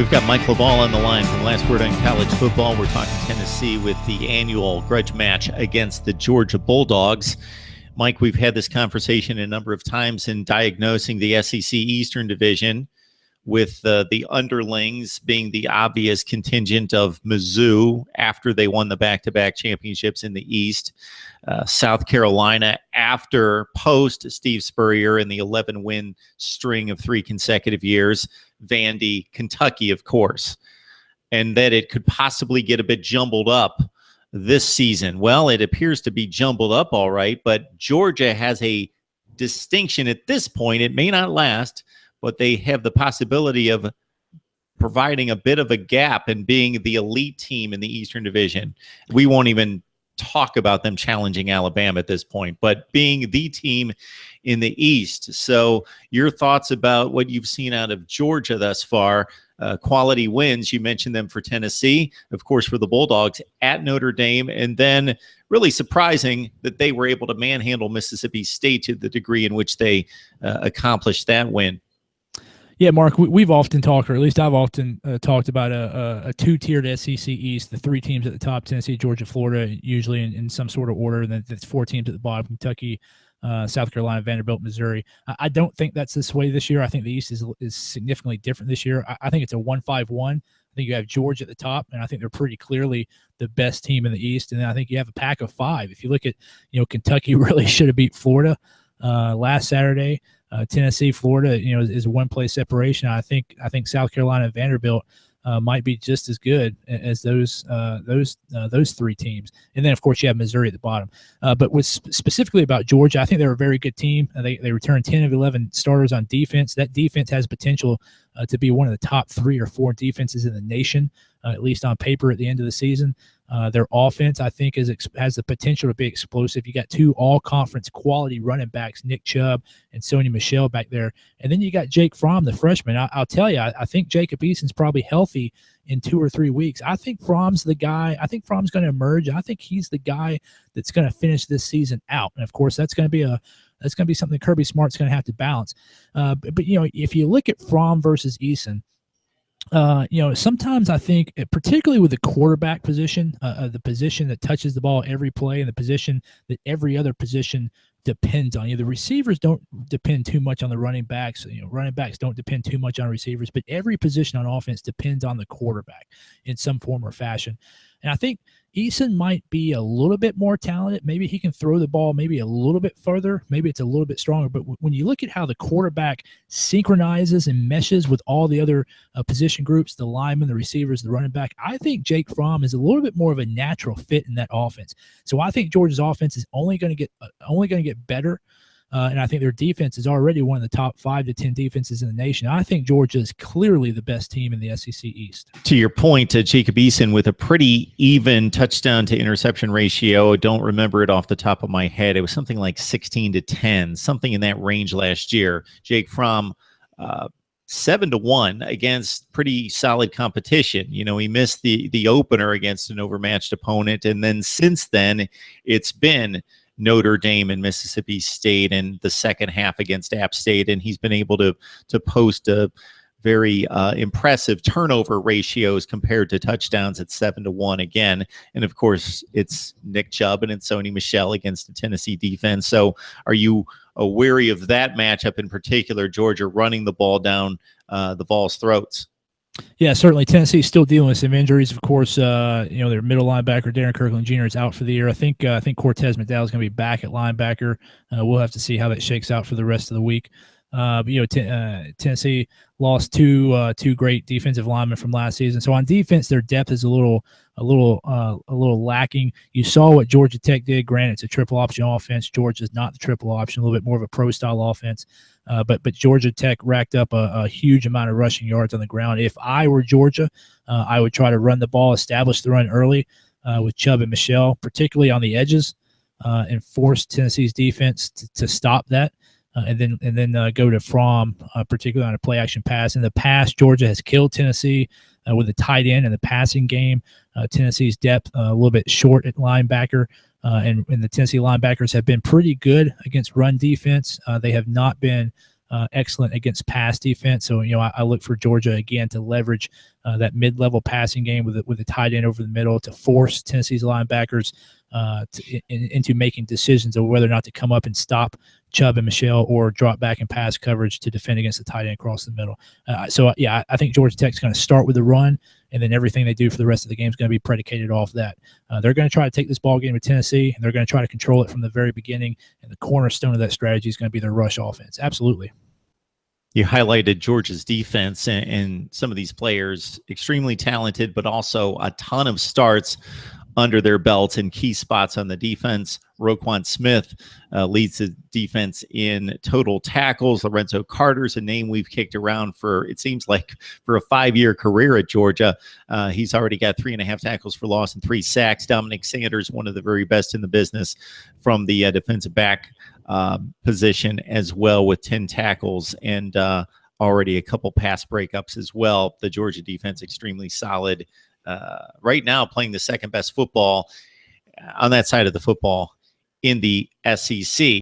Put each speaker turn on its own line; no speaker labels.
We've got Mike LaValle on the line from Last Word on College Football. We're talking Tennessee with the annual grudge match against the Georgia Bulldogs. Mike, we've had this conversation a number of times in diagnosing the SEC Eastern Division, with the underlings being the obvious contingent of Mizzou after they won the back-to-back championships in the East, South Carolina after post Steve Spurrier in the 11-win string of 3 consecutive years, Vandy, Kentucky, of course, and that it could possibly get a bit jumbled up this season. Well, it appears to be jumbled up all right, but Georgia has a distinction at this point. It may not last, but they have the possibility of providing a bit of a gap and being the elite team in the Eastern Division. We won't even talk about them challenging Alabama at this point, but being the team in the East. So your thoughts about what you've seen out of Georgia thus far, quality wins. You mentioned them for Tennessee, of course, for the Bulldogs at Notre Dame, and then really surprising that they were able to manhandle Mississippi State to the degree in which they accomplished that win.
Yeah, Mark, we've often talked, or at least I've often talked about a two-tiered SEC East, the 3 teams at the top, Tennessee, Georgia, Florida, usually in some sort of order, and then it's 4 teams at the bottom, Kentucky, South Carolina, Vanderbilt, Missouri. I don't think that's this way this year. I think the East is significantly different this year. I think it's a 1-5-1. I think you have Georgia at the top, and I think they're pretty clearly the best team in the East. And then I think you have a pack of 5. If you look at, Kentucky really should have beat Florida last Saturday. Tennessee, Florida, is a 1-play separation. I think South Carolina and Vanderbilt might be just as good as those 3 teams. And then, of course, you have Missouri at the bottom. But specifically about Georgia, I think they're a very good team. They returned 10 of 11 starters on defense. That defense has potential to be one of the top 3 or 4 defenses in the nation, at least on paper at the end of the season. Their offense, I think, has the potential to be explosive. You got 2 all-conference quality running backs, Nick Chubb and Sony Michel back there. And then you got Jake Fromm, the freshman. I'll tell you, I think Jacob Eason's probably healthy in 2 or 3 weeks. I think Fromm's the guy. I think Fromm's going to emerge. I think he's the guy that's going to finish this season out. And, of course, that's going to be something Kirby Smart's going to have to balance. But if you look at Fromm versus Eason, sometimes I think, particularly with the quarterback position, the position that touches the ball every play and the position that every other position depends on. The receivers don't depend too much on the running backs. Running backs don't depend too much on receivers, but every position on offense depends on the quarterback in some form or fashion. And I think Eason might be a little bit more talented. Maybe he can throw the ball maybe a little bit further. Maybe it's a little bit stronger. But when you look at how the quarterback synchronizes and meshes with all the other position groups, the linemen, the receivers, the running back, I think Jake Fromm is a little bit more of a natural fit in that offense. So I think Georgia's offense is only going to get better. And I think their defense is already one of the top 5 to 10 defenses in the nation. I think Georgia is clearly the best team in the SEC East.
To your point, Jacob Eason with a pretty even touchdown to interception ratio. I don't remember it off the top of my head. It was something like 16-10, something in that range last year. Jake Fromm, 7-1 against pretty solid competition. He missed the opener against an overmatched opponent, and then since then it's been Notre Dame and Mississippi State in the second half against App State, and he's been able to post a very impressive turnover ratios compared to touchdowns at 7-1 again. And of course, it's Nick Chubb and it's Sony Michel against the Tennessee defense. So are you wary of that matchup in particular, Georgia running the ball down the Vols' throats?
Yeah, certainly. Tennessee's still dealing with some injuries. Of course, their middle linebacker, Darren Kirkland Jr., is out for the year. I think Cortez McDowell is going to be back at linebacker. We'll have to see how that shakes out for the rest of the week. Tennessee lost two great defensive linemen from last season. So on defense, their depth is a little lacking. You saw what Georgia Tech did. Granted, it's a triple option offense. Georgia's not the triple option, a little bit more of a pro style offense. But Georgia Tech racked up a huge amount of rushing yards on the ground. If I were Georgia, I would try to run the ball, establish the run early with Chubb and Michel, particularly on the edges, and force Tennessee's defense to stop that. And then go to Fromm, particularly on a play action pass. In the past, Georgia has killed Tennessee with a tight end in the passing game. Tennessee's depth a little bit short at linebacker, and the Tennessee linebackers have been pretty good against run defense. They have not been excellent against pass defense. So, I look for Georgia again to leverage that mid-level passing game with a tight end over the middle to force Tennessee's linebackers into making decisions of whether or not to come up and stop Chubb and Michelle or drop back in pass coverage to defend against the tight end across the middle. I think Georgia Tech's going to start with the run, and then everything they do for the rest of the game is going to be predicated off that. They're going to try to take this ball game with Tennessee, and they're going to try to control it from the very beginning, and the cornerstone of that strategy is going to be their rush offense. Absolutely.
You highlighted Georgia's defense and some of these players, extremely talented, but also a ton of starts under their belts in key spots on the defense. Roquan Smith leads the defense in total tackles. Lorenzo Carter's a name we've kicked around for, it seems like, for a 5-year career at Georgia. He's already got 3.5 tackles for loss and 3 sacks. Dominic Sanders, one of the very best in the business from the defensive back position as well, with 10 tackles and already a couple pass breakups as well. The Georgia defense extremely solid. Right now playing the second best football on that side of the football in the SEC.